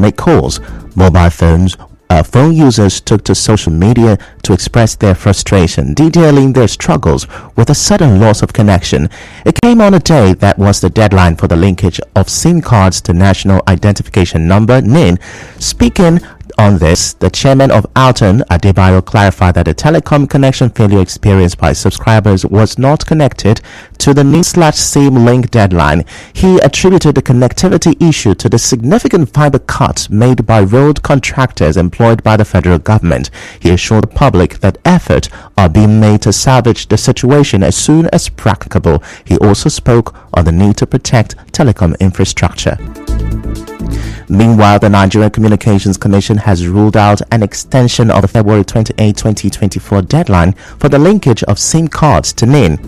make calls. Mobile phone users took to social media to express their frustration, detailing their struggles with a sudden loss of connection. It came on a day that was the deadline for the linkage of SIM cards to National Identification Number (NIN). Speaking on this, the chairman of Alton, Adebayo, clarified that the telecom connection failure experienced by subscribers was not connected to the NIN/SIM link deadline. He attributed the connectivity issue to the significant fiber cuts made by road contractors employed by the federal government. He assured the public that efforts are being made to salvage the situation as soon as practicable. He also spoke on the need to protect telecom infrastructure. Meanwhile, the Nigerian Communications Commission has ruled out an extension of the February 28, 2024 deadline for the linkage of SIM cards to NIN.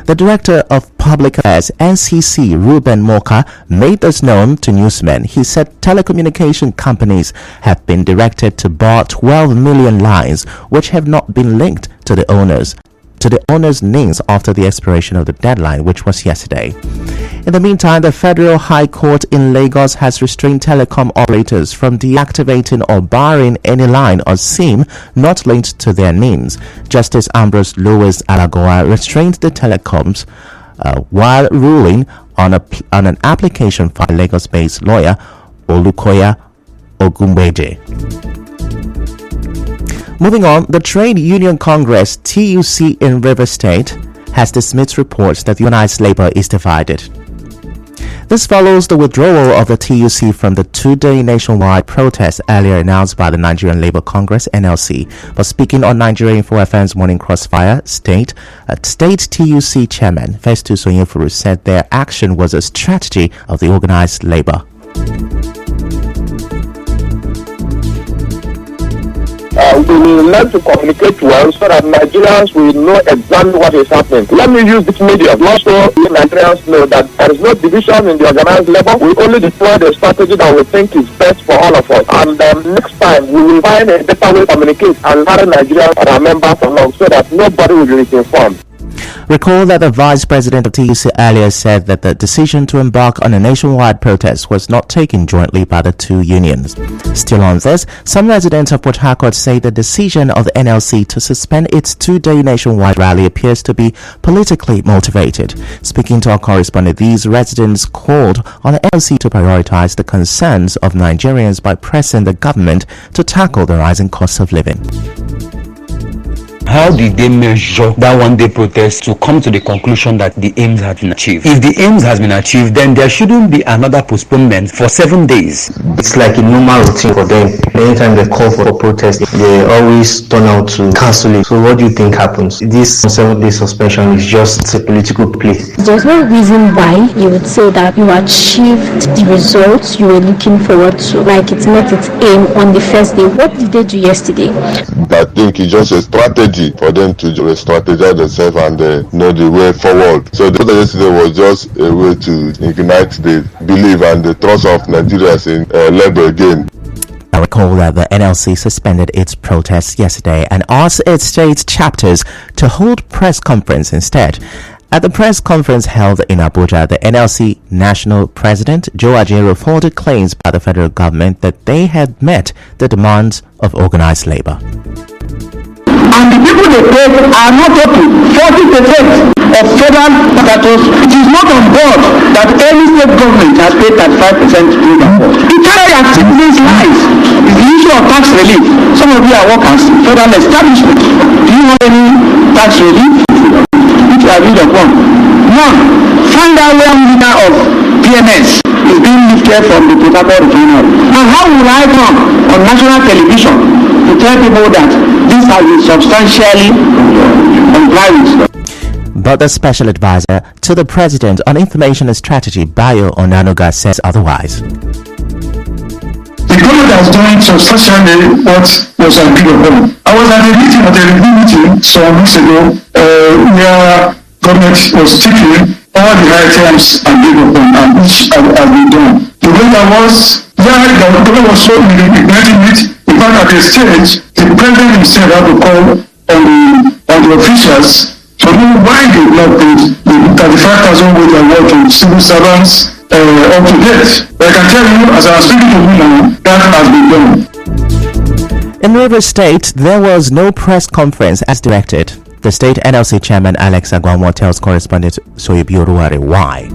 The Director of Public Affairs, NCC, Ruben Moka, made this known to newsmen. He said telecommunication companies have been directed to bar 12 million lines which have not been linked to the owners' NINs after the expiration of the deadline, which was yesterday. In the meantime, the Federal High Court in Lagos has restrained telecom operators from deactivating or barring any line or SIM not linked to their NINs. Justice Ambrose Louis Alagoa restrained the telecoms while ruling on an application by Lagos-based lawyer Olukoya Ogunbeje. Moving on, the Trade Union Congress (TUC) in Rivers State has dismissed reports that unionized labor is divided. This follows the withdrawal of the TUC from the two-day nationwide protest earlier announced by the Nigerian Labour Congress (NLC). But speaking on Nigeria Info FM's Morning Crossfire, State TUC Chairman Festus Onyefuru said their action was a strategy of the organized labor. We will learn to communicate well so that Nigerians will know exactly what is happening. Let me use this medium also so Nigerians know that there is no division in the organized labor. We only deploy the strategy that we think is best for all of us. And next time we will find a better way to communicate and let Nigerians remember for long so that nobody will be misinformed. Recall that the Vice President of TUC earlier said that the decision to embark on a nationwide protest was not taken jointly by the two unions. Still on this, some residents of Port Harcourt say the decision of the NLC to suspend its two-day nationwide rally appears to be politically motivated. Speaking to our correspondent, these residents called on the NLC to prioritize the concerns of Nigerians by pressing the government to tackle the rising cost of living. How did they measure that one-day protest to come to the conclusion that the aims have been achieved? If the aims has been achieved, then there shouldn't be another postponement for 7 days. It's like a normal routine for them. Anytime they call for a protest, they always turn out to cancel it. So what do you think happens? This 7-day suspension is just a political play. There's no reason why you would say that you achieved the results you were looking forward to, like it met its aim on the first day. What did they do yesterday? I think it's just a strategy for them to strategize themselves and know the way forward. So the protest yesterday was just a way to ignite the belief and the trust of Nigerians in labor again. I recall that the NLC suspended its protests yesterday and asked its state chapters to hold press conference instead. At the press conference held in Abuja, the NLC National President Joe Ajero faulted claims by the federal government that they had met the demands of organized labor. And the people they pay are not happy. 40% of federal status, it is not on board that any state government has paid 35% to do that. The carry of citizens' lives is the issue of tax relief. Some of you are workers, federal establishment. Do you have any tax relief? Which you are agreed upon? None. Find out where leader of PMS is being lifted from the Port Harcourt refinery. And how will I come on national television to tell people that this has been substantially complied with? But the special advisor to the president on information and strategy, Bayo Onanuga, says otherwise. The government has done substantially what was agreed upon. I was at a review meeting some weeks ago where government was taking all the items agreed upon and which have been done. The way that was, the government was so neglecting it. In fact, at a stage, the president himself had to call on the officials to know why they blocked it. The 35,000 wage award to civil servants, up to date. But I can tell you, as I was speaking to you now, that has been done. In Rivers State, there was no press conference as directed. The state NLC chairman Alex Agwanwa tells correspondent Soyebi Oruware why.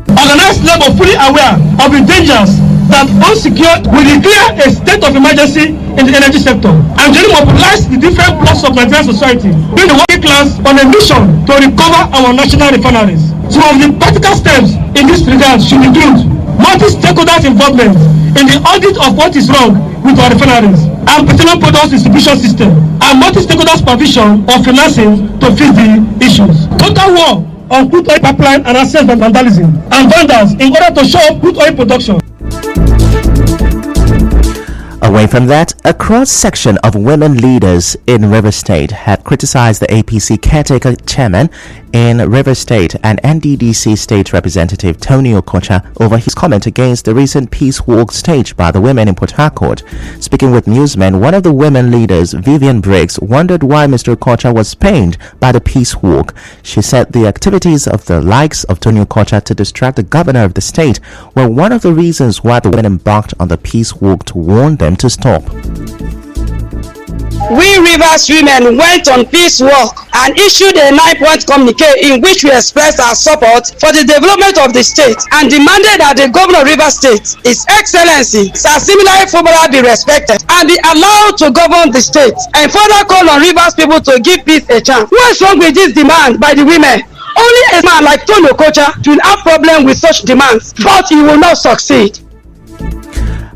Organized labor fully aware of the dangers that unsecured will declare a state of emergency in the energy sector and to mobilize the different blocks of Nigerian society, bring the working class on a mission to recover our national refineries. Some of the practical steps in this regard should include multi-stakeholders involvement in the audit of what is wrong with our refineries and petroleum products distribution system and multi-stakeholders provision of financing to fix the issues. Total war on crude oil pipeline and access vandalism and vandals in order to show up crude oil production. Away from that, a cross-section of women leaders in River State have criticized the APC caretaker chairman in River State and NDDC State Representative Tony Okocha over his comment against the recent peace walk staged by the women in Port Harcourt. Speaking with newsmen, one of the women leaders, Vivian Briggs, wondered why Mr. Okocha was pained by the peace walk. She said the activities of the likes of Tony Okocha to distract the governor of the state were one of the reasons why the women embarked on the peace walk to warn them to stop. We Rivers women went on peace walk and issued a 9-point communique in which we expressed our support for the development of the state and demanded that the governor of Rivers State, His Excellency Sir Similar Fubara, be respected and be allowed to govern the state, and further call on Rivers people to give peace a chance. What is wrong with this demand by the women? Only a man like Tony Okocha will have problem with such demands, but he will not succeed.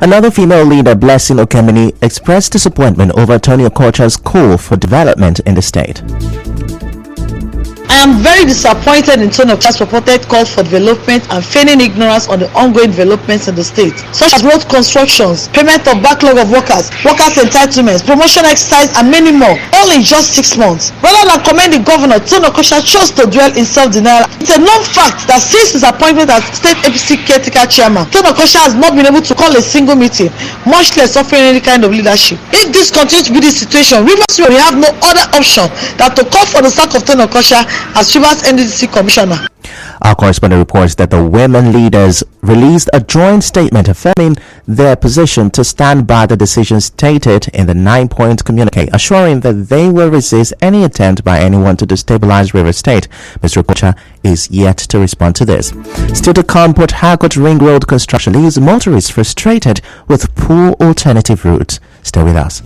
Another female leader, Blessing Okemini, expressed disappointment over Tony Okocha's call for development in the state. I am very disappointed in Tony Okocha's purported call for development and feigning ignorance on the ongoing developments in the state, such as road constructions, payment of backlog of workers, workers' entitlements, promotion exercise, and many more, all in just 6 months. Rather than commend the governor, Tony Okocha chose to dwell in self-denial. It's a known fact that since his appointment as state APC caretaker chairman, Tony Okocha has not been able to call a single meeting, much less offering any kind of leadership. If this continues to be the situation, Rivers will have no other option than to call for the sack of Tony Okocha as Rivers NDDC commissioner. Our correspondent reports that the women leaders released a joint statement affirming their position to stand by the decision stated in the 9-point communique, assuring that they will resist any attempt by anyone to destabilize River State. Mr. Okocha is yet to respond to this. Still to come, Port Harcourt Ring Road construction leaves motorists frustrated with poor alternative routes. Stay with us.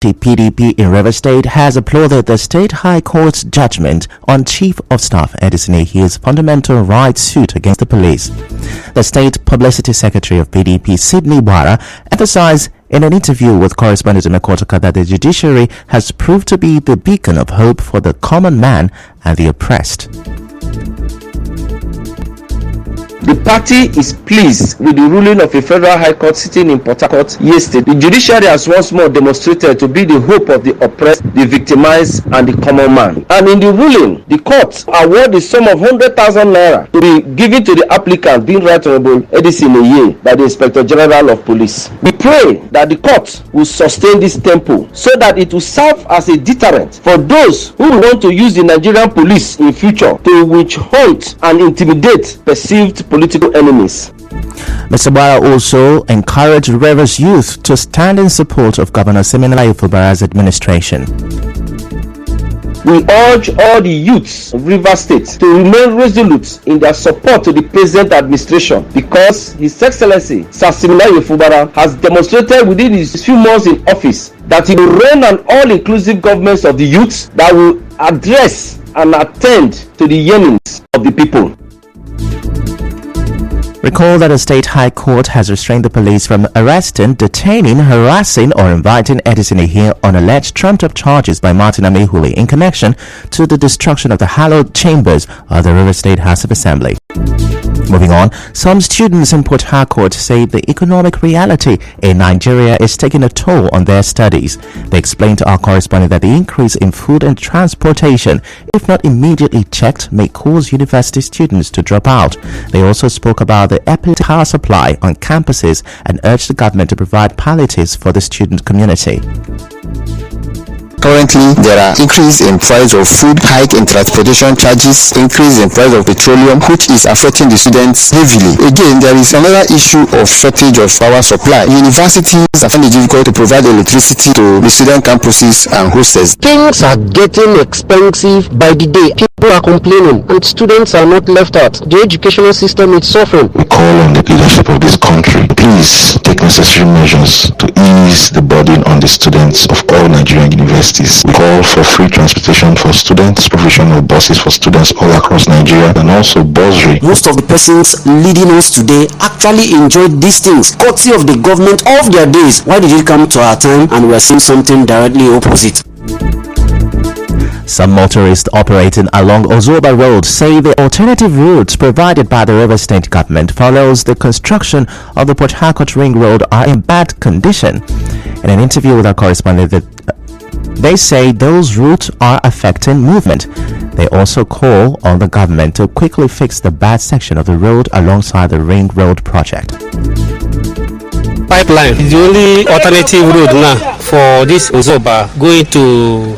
The PDP in Rivers State has applauded the State High Court's judgment on Chief of Staff Edison Ehie's fundamental rights suit against the police. The State Publicity Secretary of PDP, Sidney Wara, emphasized in an interview with correspondent Mekotoka that the judiciary has proved to be the beacon of hope for the common man and the oppressed. The party is pleased with the ruling of a federal high court sitting in Port Harcourt yesterday. The judiciary has once more demonstrated to be the hope of the oppressed, the victimized, and the common man. And in the ruling, the court awarded the sum of 100,000 naira to be given to the applicant, being Right Honorable Edison Ehie, by the Inspector General of Police. We pray that the court will sustain this tempo so that it will serve as a deterrent for those who want to use the Nigerian police in future to witch hunt and intimidate perceived political enemies. Mr. Wara also encouraged Rivers youth to stand in support of Governor Siminalayi Fubara's administration. We urge all the youths of Rivers State to remain resolute in their support to the present administration because His Excellency Sir Siminalayi Fubara has demonstrated within his few months in office that he will run an all-inclusive government of the youths that will address and attend to the yearnings of the people. Recall that the State High Court has restrained the police from arresting, detaining, harassing or inviting Edison Ehie on alleged trumped-up charges by Martin Amehuli in connection to the destruction of the hallowed chambers of the River State House of Assembly. Moving on, some students in Port Harcourt say the economic reality in Nigeria is taking a toll on their studies. They explained to our correspondent that the increase in food and transportation, if not immediately checked, may cause university students to drop out. They also spoke about the epileptic power supply on campuses and urged the government to provide palliatives for the student community. Currently, there are increase in price of food, hike in transportation charges, increase in price of petroleum, which is affecting the students heavily. Again, there is another issue of shortage of power supply. Universities are finding it difficult to provide electricity to the student campuses and hostels. Things are getting expensive by the day. People are complaining and students are not left out. The educational system is suffering. We call on the leadership of this country, please take necessary measures to ease the burden on the students of all Nigerian universities. We call for free transportation for students, provision of buses for students all across Nigeria, and also bursary. Most of the persons leading us today actually enjoyed these things, courtesy of the government of their days. Why did it come to our time and we are seeing something directly opposite? Some motorists operating along Ozoba Road say the alternative routes provided by the River State government follows the construction of the Port Harcourt Ring Road are in bad condition. In an interview with our correspondent, they say those routes are affecting movement. They also call on the government to quickly fix the bad section of the road alongside the Ring Road project. Pipeline is the only alternative road now for this Ozoba going to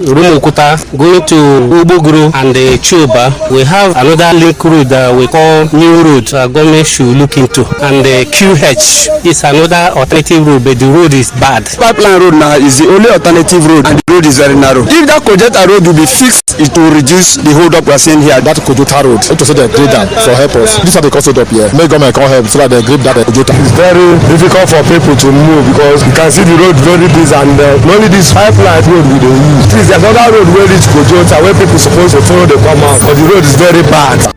Rumukuta, going to Ubuguru and Chuba. We have another link road that we call New Road government should look into, and the QH is another alternative road, but the road is bad. Pipeline road now is the only alternative road and the road is very narrow. If that Kojota road will be fixed, it will reduce the hold up we are seeing here. That Kojota road, it will say they grade that for help us. These are the cost up here. Make government come help so that they grade that Kojota. It's very difficult for people to move because you can see the road very busy and only this pipeline road we don't use. There's another road where it's Kojota where people supposed to follow the come out, but the road is very bad.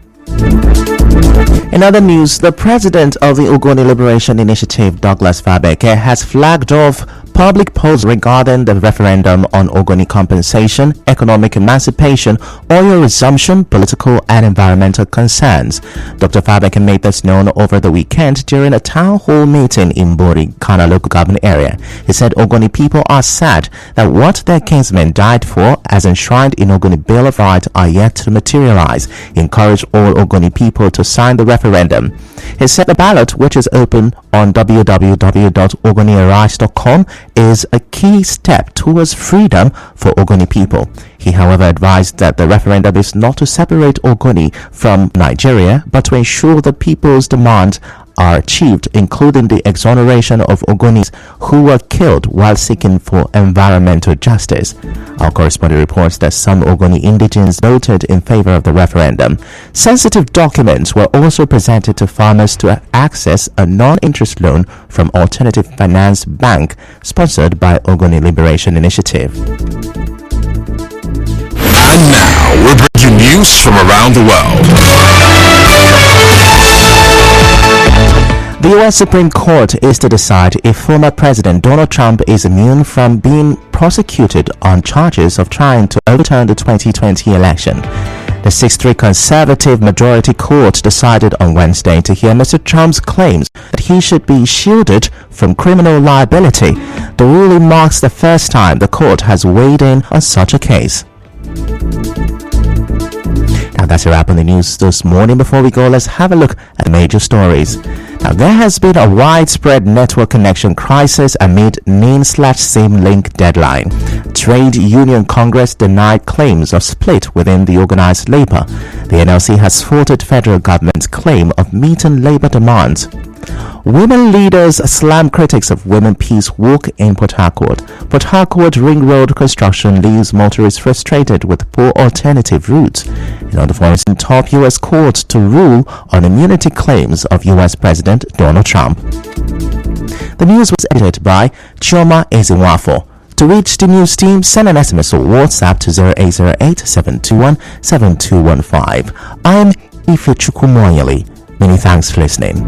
In other news, the president of the Ogoni Liberation Initiative, Douglas Fabeke, has flagged off public polls regarding the referendum on Ogoni compensation, economic emancipation, oil resumption, political and environmental concerns. Dr. Fabeke made this known over the weekend during a town hall meeting in Bori, Kana local government area. He said Ogoni people are sad that what their kinsmen died for, as enshrined in Ogoni Bill of Rights, are yet to materialize. He encouraged all Ogoni people to sign the referendum. He said the ballot, which is open on www.ogoniarise.com, is a key step towards freedom for Ogoni people. He, however, advised that the referendum is not to separate Ogoni from Nigeria, but to ensure the people's demands are achieved, including the exoneration of Ogonis who were killed while seeking for environmental justice. Our correspondent reports that some Ogoni indigenes voted in favor of the referendum. Sensitive documents were also presented to farmers to access a non-interest loan from Alternative Finance Bank, sponsored by Ogoni Liberation Initiative. And now we're bringing news from around the world. The U.S. Supreme Court is to decide if former President Donald Trump is immune from being prosecuted on charges of trying to overturn the 2020 election. The 6-3 conservative majority court decided on Wednesday to hear Mr. Trump's claims that he should be shielded from criminal liability. The ruling marks the first time the court has weighed in on such a case. Now that's a wrap on the news this morning. Before we go, let's have a look at the major stories. Now, there has been a widespread network connection crisis amid NIN/SIM link deadline. Trade Union Congress denied claims of split within the organized labor. The NLC has faulted federal government's claim of meeting labor demands. Women leaders slam critics of Women Peace Walk in Port Harcourt. Port Harcourt Ring Road construction leaves motorists frustrated with poor alternative routes. In other forums, top U.S. court to rule on immunity claims of U.S. President Donald Trump. The news was edited by Chioma Ezinwafo. To reach the news team, send an SMS or WhatsApp to 0808-721-7215. I'm Ifechukwu Moyeli. Many thanks for listening.